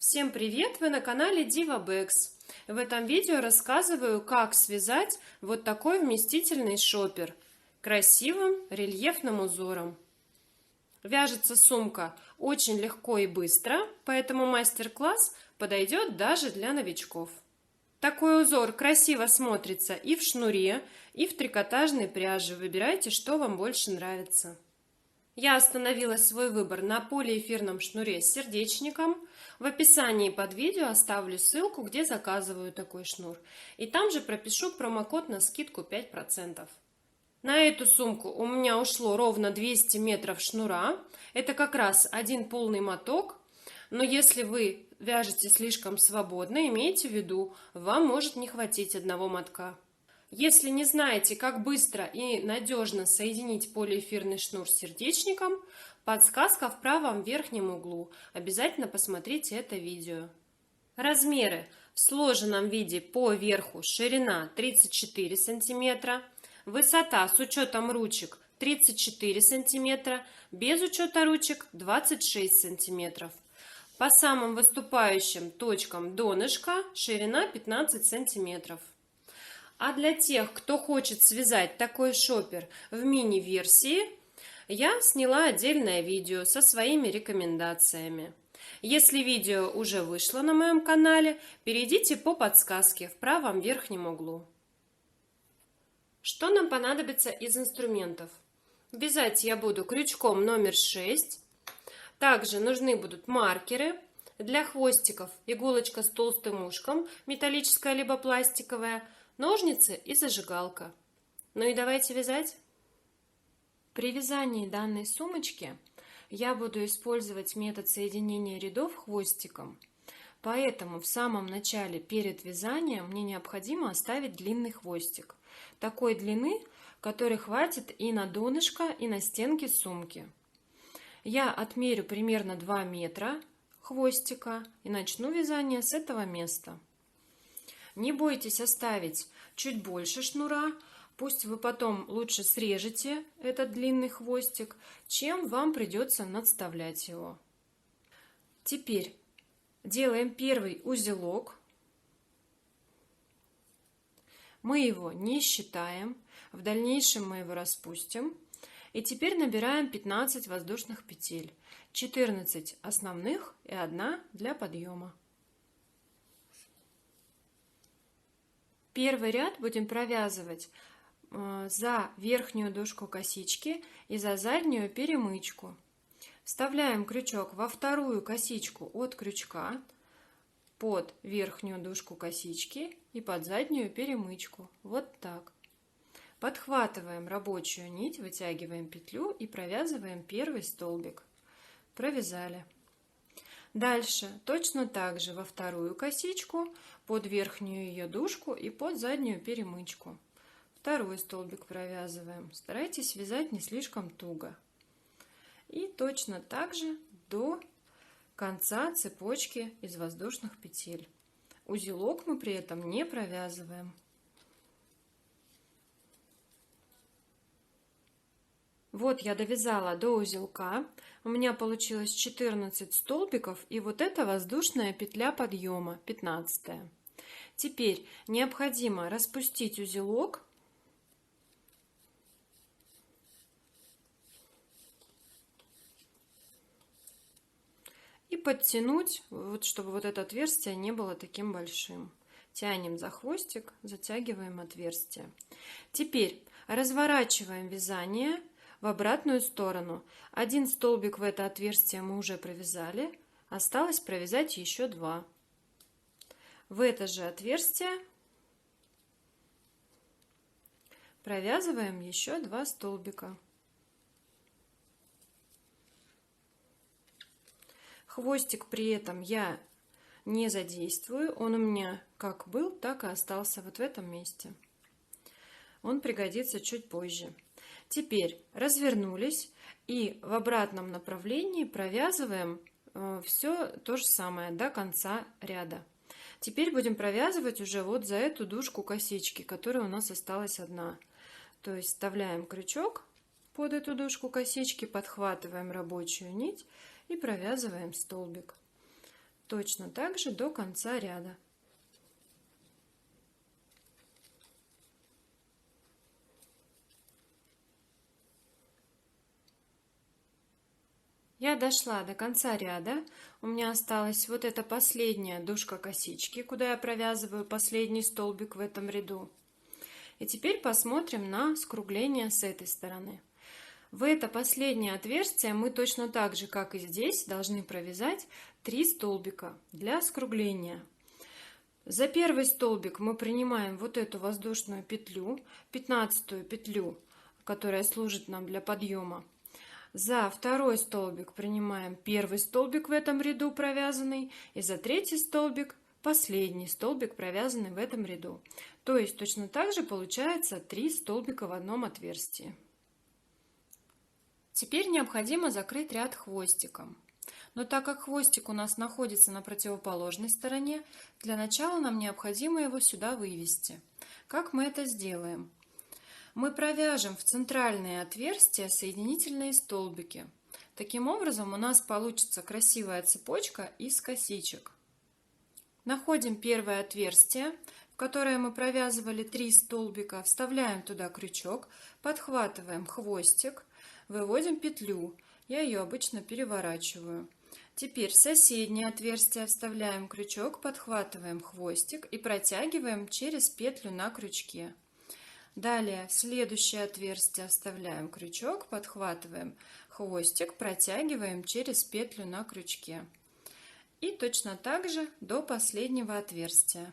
Всем привет! Вы на канале Diva Bags. В этом видео рассказываю, как связать вот такой вместительный шопер красивым рельефным узором. Вяжется сумка очень легко и быстро, поэтому мастер-класс подойдет даже для новичков. Такой узор красиво смотрится и в шнуре, и в трикотажной пряже. Выбирайте, что вам больше нравится. Я остановила свой выбор на полиэфирном шнуре с сердечником. В описании под видео оставлю ссылку, где заказываю такой шнур. И там же пропишу промокод на скидку 5%. На эту сумку у меня ушло ровно 200 метров шнура. Это как раз один полный моток. Но если вы вяжете слишком свободно, имейте в виду, вам может не хватить одного мотка. Если не знаете, как быстро и надежно соединить полиэфирный шнур с сердечником, подсказка в правом верхнем углу. Обязательно посмотрите это видео. Размеры. В сложенном виде по верху ширина 34 см, высота с учетом ручек 34 см, без учета ручек 26 см. По самым выступающим точкам донышка ширина 15 см. А для тех, кто хочет связать такой шопер в мини-версии, я сняла отдельное видео со своими рекомендациями. Если видео уже вышло на моем канале, перейдите по подсказке в правом верхнем углу. Что нам понадобится из инструментов? Вязать я буду крючком номер 6. Также нужны будут маркеры. Для хвостиков иголочка с толстым ушком, металлическая либо пластиковая, ножницы и зажигалка. Ну и давайте вязать. При вязании данной сумочки я буду использовать метод соединения рядов хвостиком. Поэтому в самом начале перед вязанием мне необходимо оставить длинный хвостик. Такой длины, который хватит и на донышко, и на стенки сумки. Я отмерю примерно 2 метра хвостика и начну вязание с этого места. Не бойтесь оставить чуть больше шнура, пусть вы потом лучше срежете этот длинный хвостик, чем вам придется надставлять его. Теперь делаем первый узелок. Мы его не считаем, в дальнейшем мы его распустим. И теперь набираем 15 воздушных петель, 14 основных и 1 для подъема. Первый ряд будем провязывать за верхнюю дужку косички и за заднюю перемычку. Вставляем крючок во вторую косичку от крючка, под верхнюю дужку косички и под заднюю перемычку. Вот так. Подхватываем рабочую нить, вытягиваем петлю и провязываем первый столбик. Провязали. Дальше точно так же во вторую косичку, под верхнюю ее дужку и под заднюю перемычку. Второй столбик провязываем. Старайтесь вязать не слишком туго. И точно так же до конца цепочки из воздушных петель. Узелок мы при этом не провязываем. Вот я довязала до узелка, у меня получилось 14 столбиков, и вот это воздушная петля подъема, 15. Теперь необходимо распустить узелок и подтянуть, вот, чтобы вот это отверстие не было таким большим. Тянем за хвостик, затягиваем отверстие. Теперь разворачиваем вязание в обратную сторону. Один столбик в это отверстие мы уже провязали, осталось провязать еще 2. В это же отверстие провязываем еще 2 столбика. Хвостик при этом я не задействую, он у меня как был, так и остался вот в этом месте. Он пригодится чуть позже. Теперь развернулись и в обратном направлении провязываем все то же самое до конца ряда. Теперь будем провязывать уже вот за эту дужку косички, которая у нас осталась одна. То есть вставляем крючок под эту дужку косички, подхватываем рабочую нить и провязываем столбик. Точно так же до конца ряда. Я дошла до конца ряда, у меня осталась вот эта последняя дужка косички, куда я провязываю последний столбик в этом ряду. И теперь посмотрим на скругление с этой стороны. В это последнее отверстие мы точно так же, как и здесь, должны провязать 3 столбика для скругления. За первый столбик мы принимаем вот эту воздушную петлю, 15-ю петлю, которая служит нам для подъема. За второй столбик принимаем первый столбик в этом ряду провязанный, и за третий столбик последний столбик, провязанный в этом ряду. То есть точно так же получается 3 столбика в одном отверстии. Теперь необходимо закрыть ряд хвостиком. Но так как хвостик у нас находится на противоположной стороне, для начала нам необходимо его сюда вывести. Как мы это сделаем? Мы провяжем в центральные отверстия соединительные столбики. Таким образом у нас получится красивая цепочка из косичек. Находим первое отверстие, в которое мы провязывали 3 столбика, вставляем туда крючок, подхватываем хвостик, выводим петлю. Я ее обычно переворачиваю. Теперь в соседнее отверстие вставляем крючок, подхватываем хвостик и протягиваем через петлю на крючке. Далее в следующее отверстие вставляем крючок, подхватываем хвостик, протягиваем через петлю на крючке. И точно так же до последнего отверстия.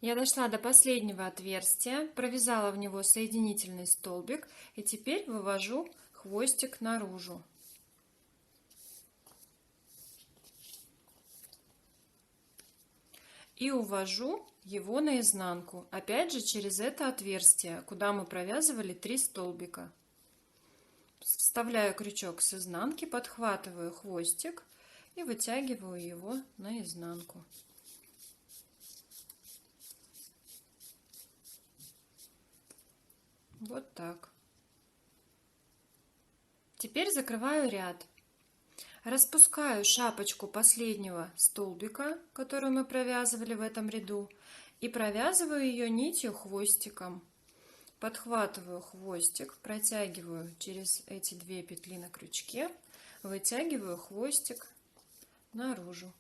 Я дошла до последнего отверстия, провязала в него соединительный столбик и теперь вывожу хвостик наружу. И увожу его наизнанку, опять же через это отверстие, куда мы провязывали 3 столбика. Вставляю крючок с изнанки, подхватываю хвостик и вытягиваю его наизнанку. Вот так. Теперь закрываю ряд. Распускаю шапочку последнего столбика, которую мы провязывали в этом ряду, и провязываю ее нитью хвостиком. Подхватываю хвостик, протягиваю через эти 2 петли на крючке, вытягиваю хвостик наружу.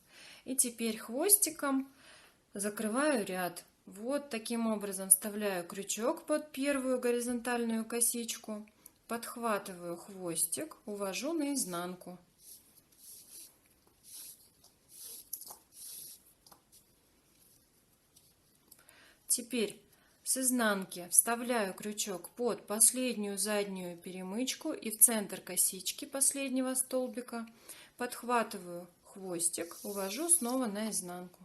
И теперь хвостиком закрываю ряд. Вот таким образом вставляю крючок под первую горизонтальную косичку, подхватываю хвостик, увожу наизнанку. Теперь с изнанки вставляю крючок под последнюю заднюю перемычку и в центр косички последнего столбика, подхватываю хвостик, увожу снова наизнанку.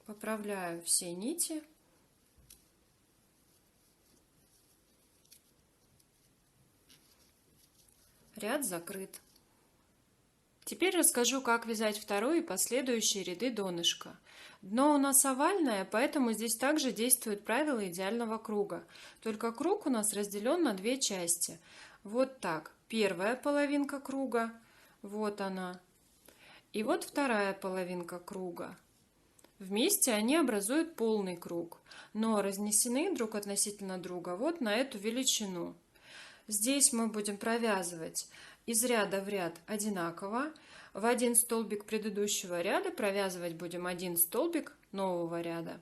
Поправляю все нити. Ряд закрыт. Теперь расскажу, как вязать второй и последующие ряды донышка. Дно у нас овальное, поэтому здесь также действует правило идеального круга. Только круг у нас разделен на 2 части. Вот так. Первая половинка круга, вот она. И вот вторая половинка круга. Вместе они образуют полный круг, но разнесены друг относительно друга вот на эту величину. Здесь мы будем провязывать из ряда в ряд одинаково. В один столбик предыдущего ряда провязывать будем один столбик нового ряда.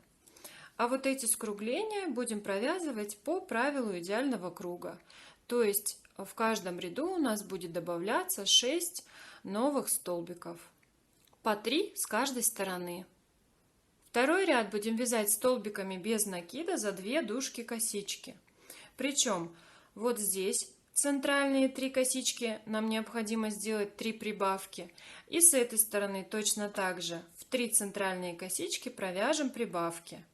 А вот эти скругления будем провязывать по правилу идеального круга. То есть в каждом ряду у нас будет добавляться 6 новых столбиков, по 3 с каждой стороны. Второй ряд будем вязать столбиками без накида за 2 дужки косички. Причем вот здесь центральные 3 косички нам необходимо сделать 3 прибавки. И с этой стороны точно так же в 3 центральные косички провяжем прибавки.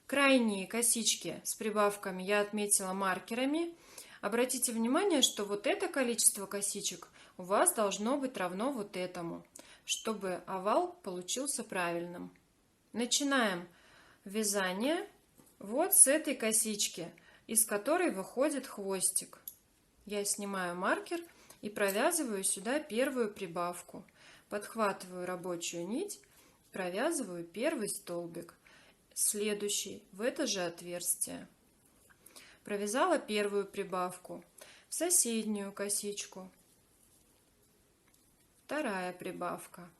Крайние косички с прибавками я отметила маркерами. Обратите внимание, что вот это количество косичек у вас должно быть равно вот этому, чтобы овал получился правильным. Начинаем вязание Вот с этой косички, из которой выходит хвостик. Я снимаю маркер и провязываю сюда первую прибавку. Подхватываю рабочую нить, провязываю первый столбик, следующий в это же отверстие. Провязала первую прибавку, в соседнюю косичку, вторая прибавка.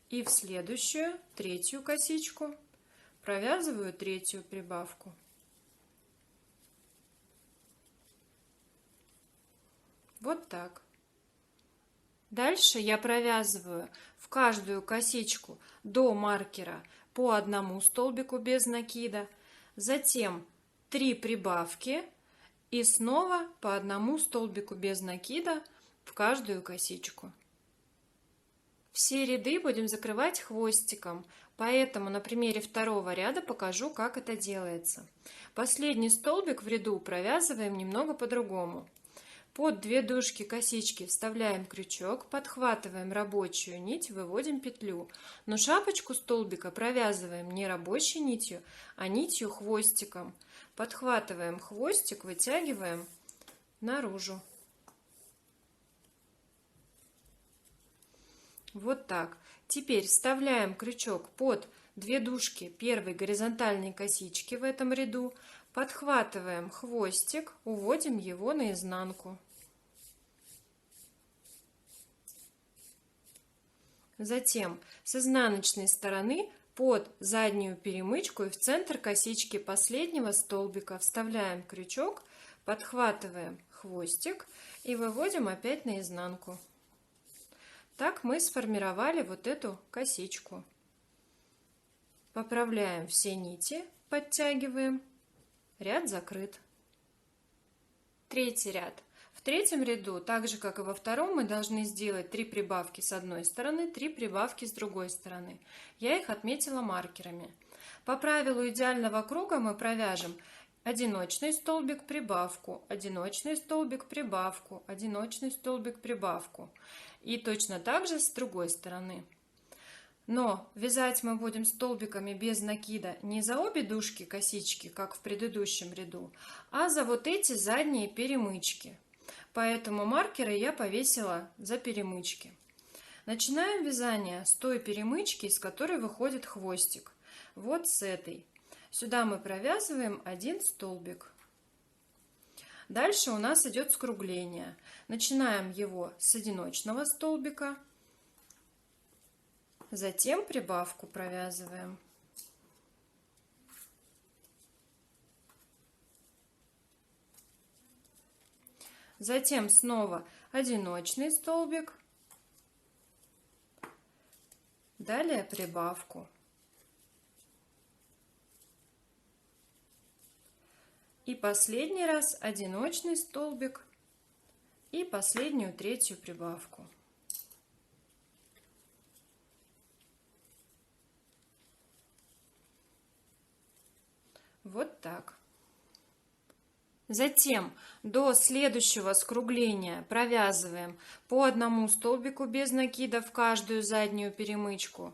И в следующую, третью косичку, провязываю третью прибавку. Вот так. Дальше я провязываю в каждую косичку до маркера по одному столбику без накида, затем 3 прибавки и снова по одному столбику без накида в каждую косичку. Все ряды будем закрывать хвостиком, поэтому на примере второго ряда покажу, как это делается. Последний столбик в ряду провязываем немного по-другому. Под 2 дужки косички вставляем крючок, подхватываем рабочую нить, выводим петлю. Но шапочку столбика провязываем не рабочей нитью, а нитью хвостиком. Подхватываем хвостик, вытягиваем наружу. Вот так. Теперь вставляем крючок под 2 дужки первой горизонтальной косички в этом ряду, подхватываем хвостик, уводим его наизнанку. Затем с изнаночной стороны под заднюю перемычку и в центр косички последнего столбика вставляем крючок, подхватываем хвостик и выводим опять наизнанку. Так мы сформировали вот эту косичку. Поправляем все нити, подтягиваем. Ряд закрыт. Третий ряд. В третьем ряду, так же как и во втором, мы должны сделать 3 прибавки с одной стороны, 3 прибавки с другой стороны. Я их отметила маркерами. По правилу идеального круга мы провяжем одиночный столбик, прибавку, одиночный столбик, прибавку, одиночный столбик, прибавку. И точно так же с другой стороны. Но вязать мы будем столбиками без накида не за обе дужки косички, как в предыдущем ряду, а за вот эти задние перемычки. Поэтому маркеры я повесила за перемычки. Начинаем вязание с той перемычки, из которой выходит хвостик. Вот с этой. Сюда мы провязываем 1 столбик. Дальше у нас идет скругление. Начинаем его с одиночного столбика. Затем прибавку провязываем. Затем снова одиночный столбик. Далее прибавку. И последний раз одиночный столбик и последнюю третью прибавку. Вот так. Затем до следующего скругления провязываем по одному столбику без накида в каждую заднюю перемычку.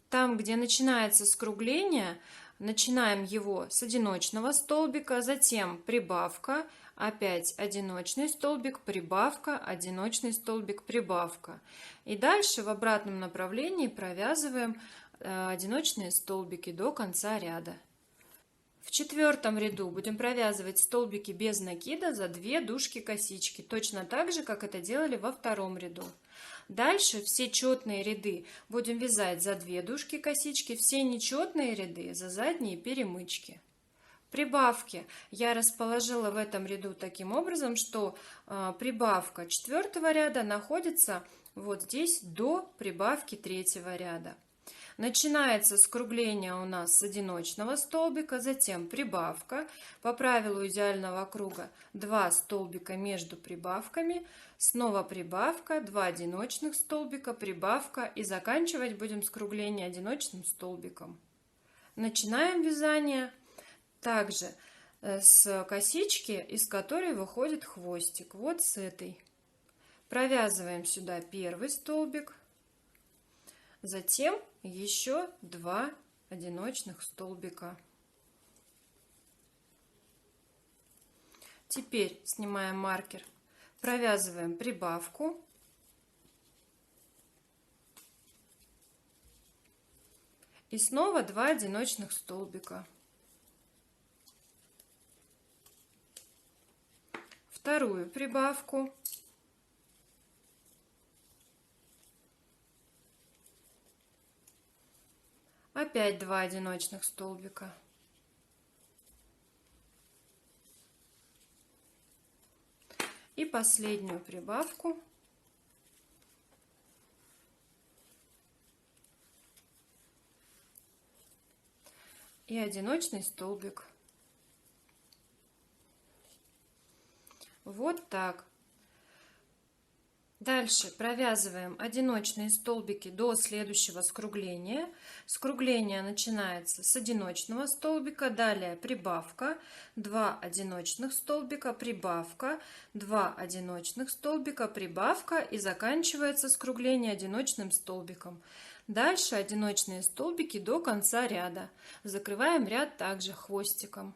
Там, где начинается скругление, начинаем его с одиночного столбика, затем прибавка, опять одиночный столбик, прибавка, одиночный столбик, прибавка. И дальше в обратном направлении провязываем одиночные столбики до конца ряда. В четвертом ряду будем провязывать столбики без накида за 2 дужки косички, точно так же, как это делали во втором ряду. Дальше все четные ряды будем вязать за 2 дужки косички, все нечетные ряды за задние перемычки. Прибавки я расположила в этом ряду таким образом, что прибавка 4-го ряда находится вот здесь до прибавки 3-го ряда. Начинается скругление у нас с одиночного столбика, затем прибавка. По правилу идеального круга 2 столбика между прибавками, снова прибавка, 2 одиночных столбика, прибавка и заканчивать будем скругление одиночным столбиком. Начинаем вязание также с косички, из которой выходит хвостик, вот с этой. Провязываем сюда первый столбик. Затем еще 2 одиночных столбика. Теперь снимаем маркер, провязываем прибавку и снова 2 одиночных столбика. Вторую прибавку. Опять 2 одиночных столбика. И последнюю прибавку. И одиночный столбик. Вот так. Дальше провязываем одиночные столбики до следующего скругления. Скругление начинается с одиночного столбика, далее прибавка, 2 одиночных столбика, прибавка, 2 одиночных столбика, прибавка и заканчивается скругление одиночным столбиком. Дальше одиночные столбики до конца ряда. Закрываем ряд также хвостиком.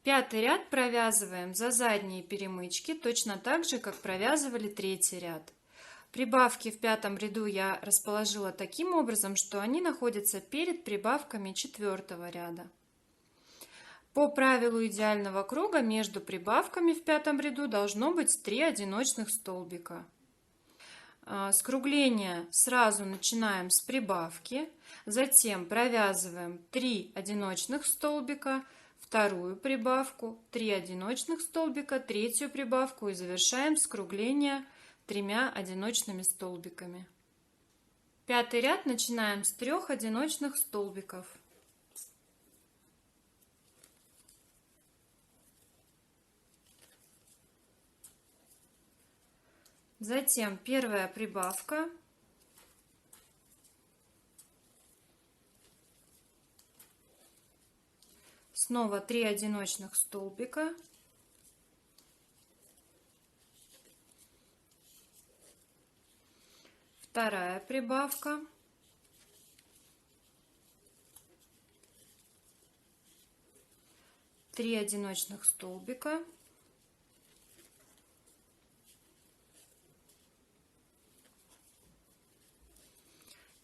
Пятый ряд провязываем за задние перемычки, точно так же, как провязывали третий ряд. Прибавки в пятом ряду я расположила таким образом, что они находятся перед прибавками четвертого ряда. По правилу идеального круга между прибавками в пятом ряду должно быть 3 одиночных столбика. Скругление сразу начинаем с прибавки, затем провязываем 3 одиночных столбика, вторую прибавку, 3 одиночных столбика, третью прибавку и завершаем скругление 3 одиночными столбиками. Пятый ряд начинаем с 3 одиночных столбиков. Затем первая прибавка. Снова 3 одиночных столбика. Вторая прибавка. Три одиночных столбика.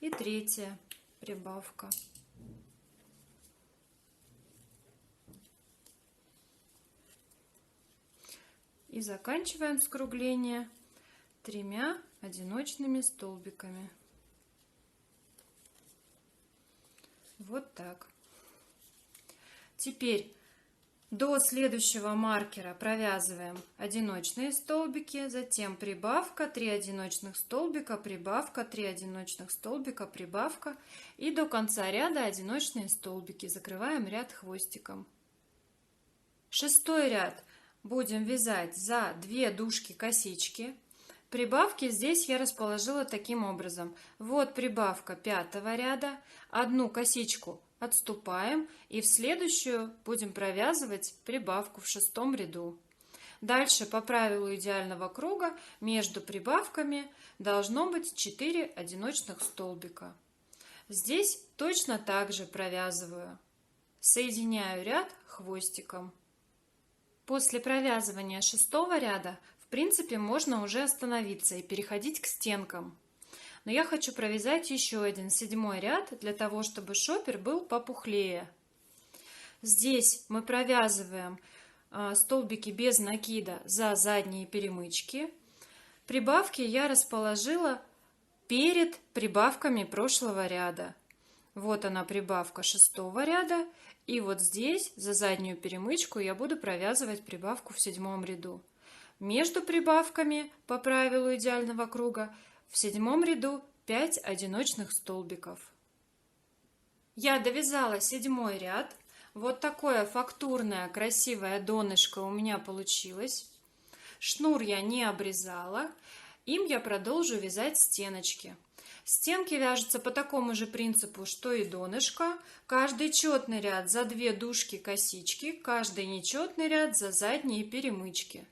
И третья прибавка. И заканчиваем скругление 3 одиночными столбиками. Вот так. Теперь до следующего маркера провязываем одиночные столбики, затем прибавка, 3 одиночных столбика, прибавка, 3 одиночных столбика, прибавка и до конца ряда одиночные столбики. Закрываем ряд хвостиком. Шестой ряд будем вязать за 2 дужки косички. Прибавки здесь я расположила таким образом. Вот прибавка 5-го ряда, одну косичку отступаем и в следующую будем провязывать прибавку в 6-м ряду. Дальше по правилу идеального круга между прибавками должно быть 4 одиночных столбика. Здесь точно так же провязываю. Соединяю ряд хвостиком. После провязывания 6-го ряда, в принципе, можно уже остановиться и переходить к стенкам. Но я хочу провязать еще один 7-й ряд, для того, чтобы шопер был попухлее. Здесь мы провязываем столбики без накида за задние перемычки. Прибавки я расположила перед прибавками прошлого ряда. Вот она прибавка 6-го ряда. И вот здесь за заднюю перемычку я буду провязывать прибавку в 7-м ряду. Между прибавками по правилу идеального круга в 7-м ряду 5 одиночных столбиков. Я довязала 7-й ряд. Вот такое фактурное красивое донышко у меня получилось. Шнур я не обрезала. Им я продолжу вязать стеночки. Стенки вяжутся по такому же принципу, что и донышко. Каждый четный ряд за 2 дужки косички, каждый нечетный ряд за задние перемычки.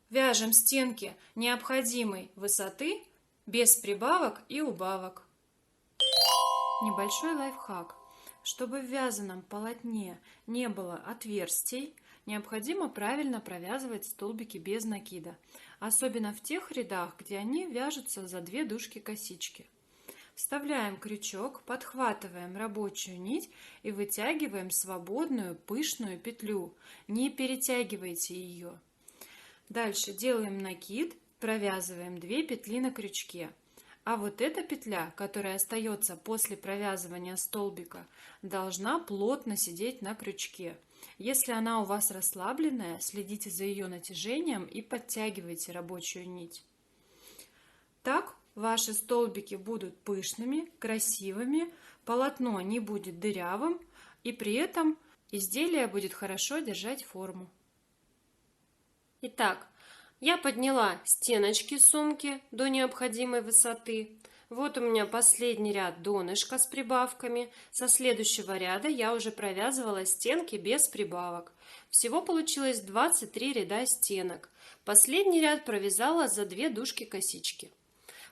Вяжем стенки необходимой высоты без прибавок и убавок. Небольшой лайфхак. Чтобы в вязаном полотне не было отверстий, необходимо правильно провязывать столбики без накида, особенно в тех рядах, где они вяжутся за 2 дужки косички. Вставляем крючок, подхватываем рабочую нить и вытягиваем свободную пышную петлю. Не перетягивайте ее. Дальше делаем накид, провязываем 2 петли на крючке. А вот эта петля, которая остается после провязывания столбика, должна плотно сидеть на крючке. Если она у вас расслабленная, следите за ее натяжением и подтягивайте рабочую нить. Так ваши столбики будут пышными, красивыми, полотно не будет дырявым, и при этом изделие будет хорошо держать форму. Итак, я подняла стеночки сумки до необходимой высоты. Вот у меня последний ряд донышка с прибавками. Со следующего ряда я уже провязывала стенки без прибавок. Всего получилось 23 ряда стенок. Последний ряд провязала за 2 дужки косички.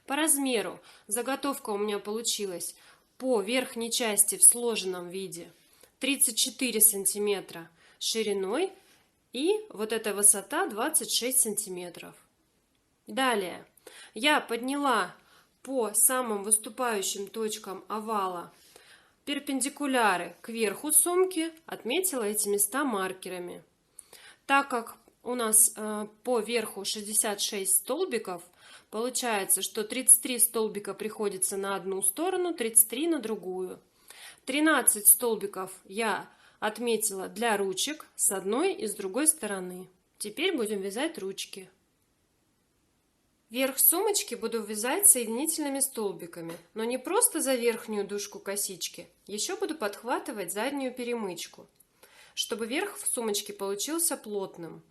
По размеру заготовка у меня получилась по верхней части в сложенном виде 34 сантиметра шириной. И вот эта высота 26 сантиметров. Далее я подняла по самым выступающим точкам овала перпендикуляры к верху сумки, отметила эти места маркерами. Так как у нас по верху 66 столбиков, получается, что 33 столбика приходится на одну сторону, 33 на другую. 13 столбиков я отметила для ручек с одной и с другой стороны. Теперь будем вязать ручки. Верх сумочки буду вязать соединительными столбиками, но не просто за верхнюю дужку косички, еще буду подхватывать заднюю перемычку, чтобы верх в сумочке получился плотным.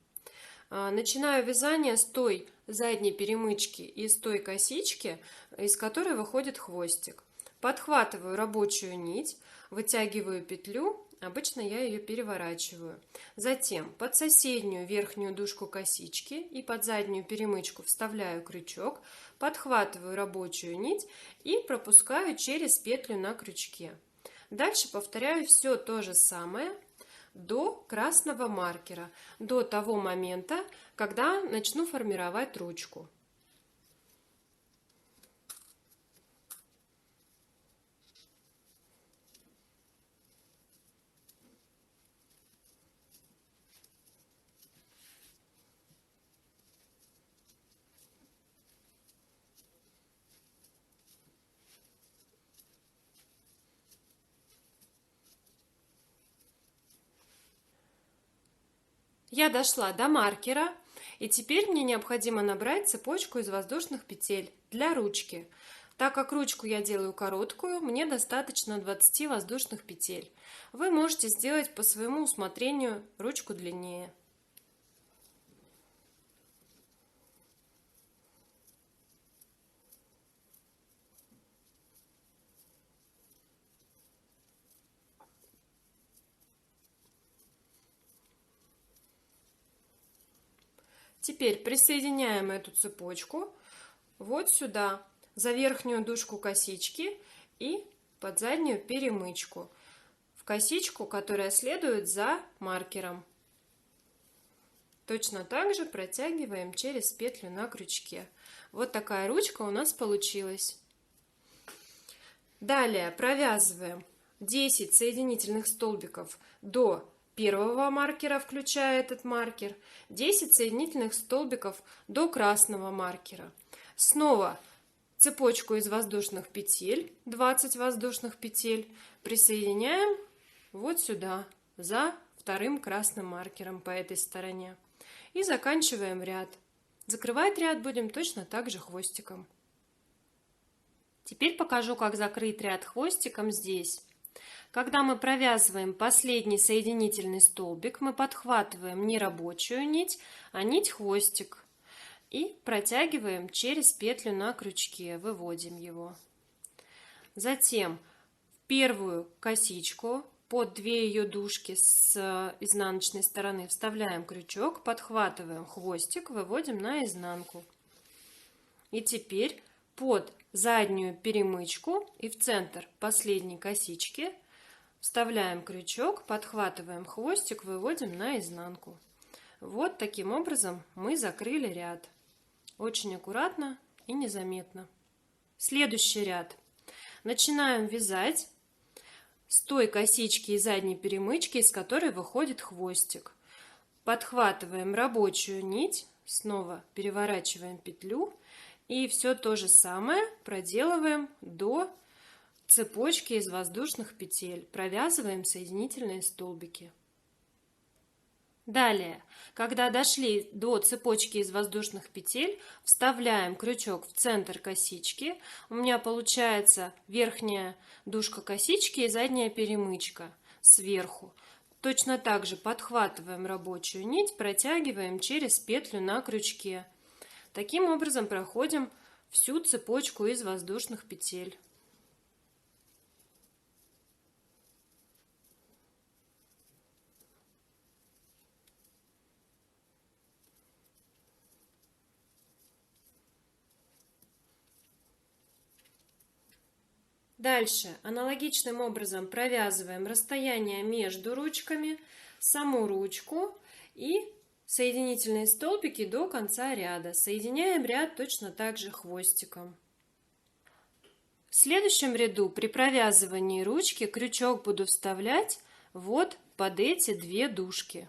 Начинаю вязание с той задней перемычки и с той косички, из которой выходит хвостик. Подхватываю рабочую нить, вытягиваю петлю. Обычно я ее переворачиваю. Затем под соседнюю верхнюю дужку косички и под заднюю перемычку вставляю крючок, подхватываю рабочую нить и пропускаю через петлю на крючке. Дальше повторяю все то же самое до красного маркера, до того момента, когда начну формировать ручку. Я дошла до маркера, и теперь мне необходимо набрать цепочку из воздушных петель для ручки. Так как ручку я делаю короткую, мне достаточно 20 воздушных петель. Вы можете сделать по своему усмотрению ручку длиннее. Теперь присоединяем эту цепочку вот сюда, за верхнюю дужку косички и под заднюю перемычку, в косичку, которая следует за маркером. Точно так же протягиваем через петлю на крючке. Вот такая ручка у нас получилась. Далее провязываем 10 соединительных столбиков до первого маркера, включая этот маркер, 10 соединительных столбиков до красного маркера. Снова цепочку из воздушных петель, 20 воздушных петель, присоединяем вот сюда, за вторым красным маркером по этой стороне. И заканчиваем ряд. Закрывать ряд будем точно так же хвостиком. Теперь покажу, как закрыть ряд хвостиком здесь. Когда мы провязываем последний соединительный столбик, мы подхватываем не рабочую нить, а нить-хвостик и протягиваем через петлю на крючке, выводим его. Затем в первую косичку под 2 ее дужки с изнаночной стороны вставляем крючок, подхватываем хвостик, выводим на изнанку. И теперь под заднюю перемычку и в центр последней косички Вставляем крючок, подхватываем хвостик, выводим на изнанку. Вот таким образом мы закрыли ряд. Очень аккуратно и незаметно. Следующий ряд. Начинаем вязать с той косички и задней перемычки, из которой выходит хвостик. Подхватываем рабочую нить, снова переворачиваем петлю и все то же самое проделываем до цепочки из воздушных петель. Провязываем соединительные столбики. Далее, когда дошли до цепочки из воздушных петель, вставляем крючок в центр косички. У меня получается верхняя дужка косички и задняя перемычка сверху. Точно так же подхватываем рабочую нить, протягиваем через петлю на крючке. Таким образом проходим всю цепочку из воздушных петель. Дальше аналогичным образом провязываем расстояние между ручками, саму ручку и соединительные столбики до конца ряда. Соединяем ряд точно так же хвостиком. В следующем ряду при провязывании ручки крючок буду вставлять вот под эти две дужки.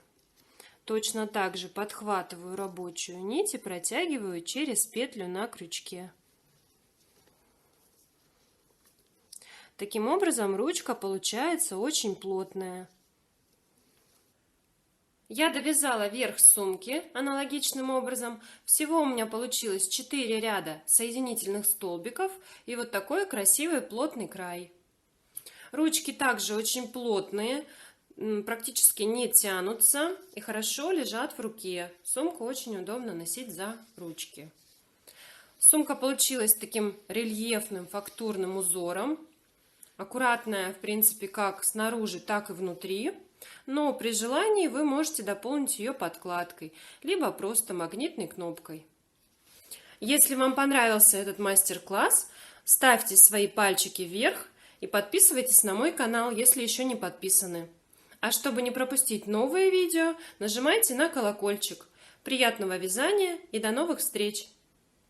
Точно так же подхватываю рабочую нить и протягиваю через петлю на крючке. Таким образом, ручка получается очень плотная. Я довязала верх сумки аналогичным образом. Всего у меня получилось 4 ряда соединительных столбиков и вот такой красивый плотный край. Ручки также очень плотные, практически не тянутся и хорошо лежат в руке. Сумку очень удобно носить за ручки. Сумка получилась таким рельефным фактурным узором. Аккуратная, в принципе, как снаружи, так и внутри, но при желании вы можете дополнить ее подкладкой, либо просто магнитной кнопкой. Если вам понравился этот мастер-класс, ставьте свои пальчики вверх и подписывайтесь на мой канал, если еще не подписаны. А чтобы не пропустить новые видео, нажимайте на колокольчик. Приятного вязания и до новых встреч!